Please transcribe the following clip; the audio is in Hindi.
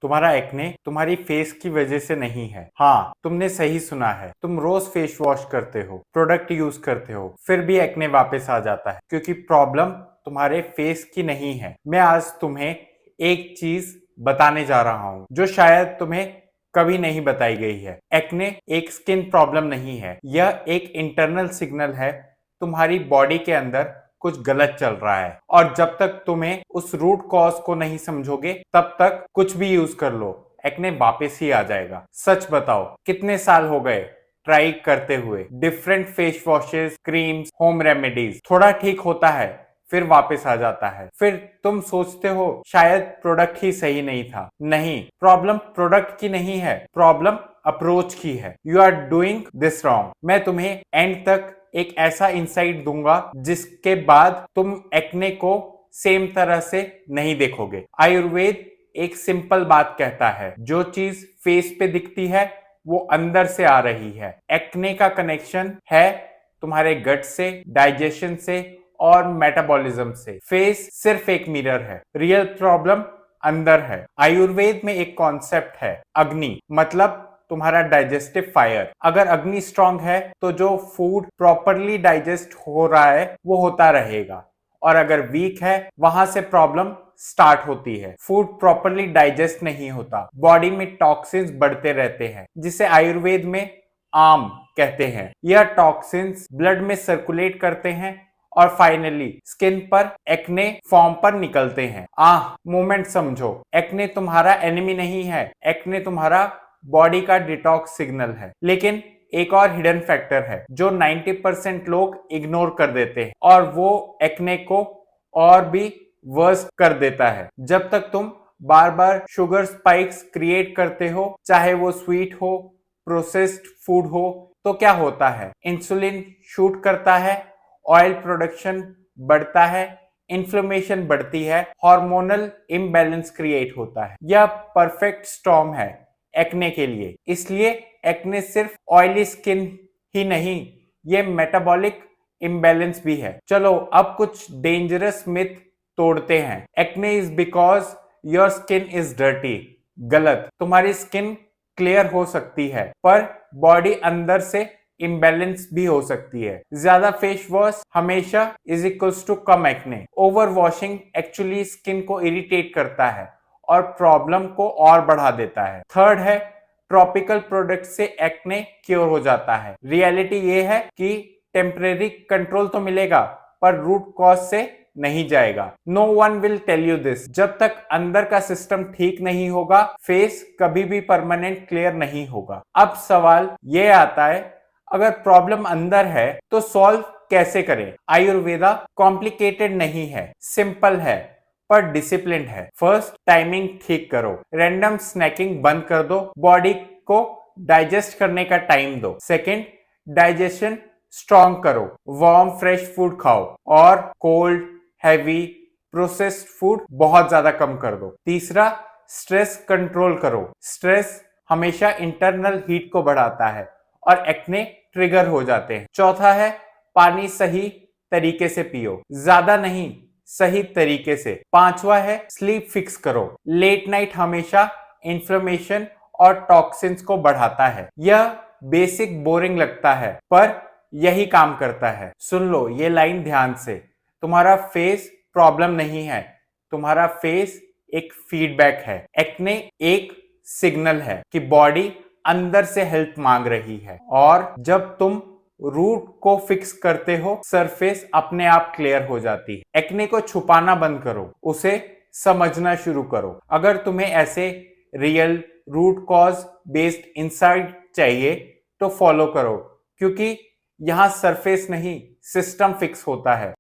तुम्हारा एक्ने तुम्हारी फेस की वजह से नहीं है। हाँ, तुमने सही सुना है। तुम रोज फेस वॉश करते हो, प्रोडक्ट यूज करते हो, फिर भी एक्ने वापस आ जाता है क्योंकि प्रॉब्लम तुम्हारे फेस की नहीं है। मैं आज तुम्हें एक चीज बताने जा रहा हूँ जो शायद तुम्हें कभी नहीं बताई गई है। एक्ने एक स्किन प्रॉब्लम नहीं है, यह एक इंटरनल सिग्नल है। तुम्हारी बॉडी के अंदर कुछ गलत चल रहा है और जब तक तुम्हें उस रूट कॉज को नहीं समझोगे तब तक कुछ भी यूज कर लो, एक्ने वापस ही आ जाएगा। सच बताओ, कितने साल हो गए ट्राई करते हुए? Different face washes, creams, home remedies, थोड़ा ठीक होता है फिर वापस आ जाता है। फिर तुम सोचते हो शायद प्रोडक्ट ही सही नहीं था। नहीं, प्रॉब्लम प्रोडक्ट की नहीं है, प्रॉब्लम अप्रोच की है। You are doing this wrong. मैं तुम्हें एंड तक एक ऐसा इंसाइट दूंगा जिसके बाद तुम एक्ने को सेम तरह से नहीं देखोगे। आयुर्वेद एक सिंपल बात कहता है, जो चीज फेस पे दिखती है वो अंदर से आ रही है। एक्ने का कनेक्शन है तुम्हारे गट से, डाइजेशन से और मेटाबॉलिज्म से। फेस सिर्फ एक मिरर है, रियल प्रॉब्लम अंदर है। आयुर्वेद में एक कॉन्सेप्ट है अग्नि, मतलब तुम्हारा डाइजेस्टिव फायर। अगर अग्नि स्ट्रांग है तो जो फूड प्रॉपरली डाइजेस्ट हो रहा है वो होता रहेगा, और अगर वीक है वहां से प्रॉब्लम स्टार्ट होती है। फूड प्रॉपरली डाइजेस्ट नहीं होता, बॉडी में टॉक्सिन्स बढ़ते रहते हैं जिसे आयुर्वेद में आम कहते हैं। यह टॉक्सिन्स ब्लड में सर्कुलेट करते हैं और फाइनली स्किन पर एक्ने फॉर्म पर निकलते हैं। मोमेंट समझो, एक्ने तुम्हारा एनिमी नहीं है, एक्ने तुम्हारा बॉडी का डिटॉक्स सिग्नल है। लेकिन एक और हिडन फैक्टर है जो 90% लोग इग्नोर कर देते हैं, और वो एक्ने को और भी वर्स कर देता है। जब तक तुम बार बार शुगर स्पाइक्स क्रिएट करते हो, चाहे वो स्वीट हो, प्रोसेस्ड फूड हो, तो क्या होता है? इंसुलिन शूट करता है, ऑयल प्रोडक्शन बढ़ता है, इन्फ्लेमेशन बढ़ती है, हार्मोनल इम्बैलेंस क्रिएट होता है। यह परफेक्ट स्टॉर्म है एक्ने के लिए। इसलिए एक्ने सिर्फ ऑयली स्किन ही नहीं, ये मेटाबॉलिक इम्बैलेंस भी है। चलो अब कुछ डेंजरस मिथ तोड़ते हैं। Acne is because your skin is dirty. गलत। तुम्हारी स्किन क्लियर हो सकती है पर बॉडी अंदर से इम्बैलेंस भी हो सकती है। ज्यादा फेस वॉश हमेशा इज इक्वल्स टू कम acne. Over washing actually skin को इरिटेट करता है और प्रॉब्लम को और बढ़ा देता है। थर्ड है, ट्रॉपिकल प्रोडक्ट से एक्ने क्योर हो जाता है। रियलिटी ये है कि टेम्परेरी कंट्रोल तो मिलेगा पर रूट कॉज से नहीं जाएगा। No one will tell you this. जब तक अंदर का सिस्टम ठीक नहीं होगा, फेस कभी भी परमानेंट क्लियर नहीं होगा। अब सवाल ये आता है, अगर प्रॉब्लम अंदर है तो सॉल्व कैसे करें? आयुर्वेदा कॉम्प्लिकेटेड नहीं है, सिंपल है पर डिसिप्लिन है। फर्स्ट, टाइमिंग ठीक करो। रैंडम स्नैकिंग बंद कर दो, बॉडी को डाइजेस्ट करने का टाइम दो। सेकंड, डाइजेशन स्ट्रॉन्ग करो, वार्म फ्रेश फूड खाओ और कोल्ड, हैवी, प्रोसेस्ड फूड बहुत ज्यादा कम कर दो। तीसरा, स्ट्रेस कंट्रोल करो। स्ट्रेस हमेशा इंटरनल हीट को बढ़ाता है और एक्ने ट्रिगर हो जाते हैं। चौथा है, पानी सही तरीके से पियो, ज्यादा नहीं, सही तरीके से। पांचवा है, स्लीप फिक्स करो। लेट नाइट हमेशा इन्फ्लेमेशन और टॉक्सिन्स को बढ़ाता है। यह बेसिक बोरिंग लगता है पर यही काम करता है। सुन लो ये लाइन ध्यान से, तुम्हारा फेस प्रॉब्लम नहीं है, तुम्हारा फेस एक फीडबैक है। एक्ने एक सिग्नल है कि बॉडी अंदर से हेल्प मांग रही है, और जब तुम रूट को फिक्स करते हो सरफेस अपने आप क्लियर हो जाती है। एक्ने को छुपाना बंद करो, उसे समझना शुरू करो। अगर तुम्हें ऐसे real root cause based insight चाहिए तो फॉलो करो, क्योंकि यहां सरफेस नहीं सिस्टम फिक्स होता है।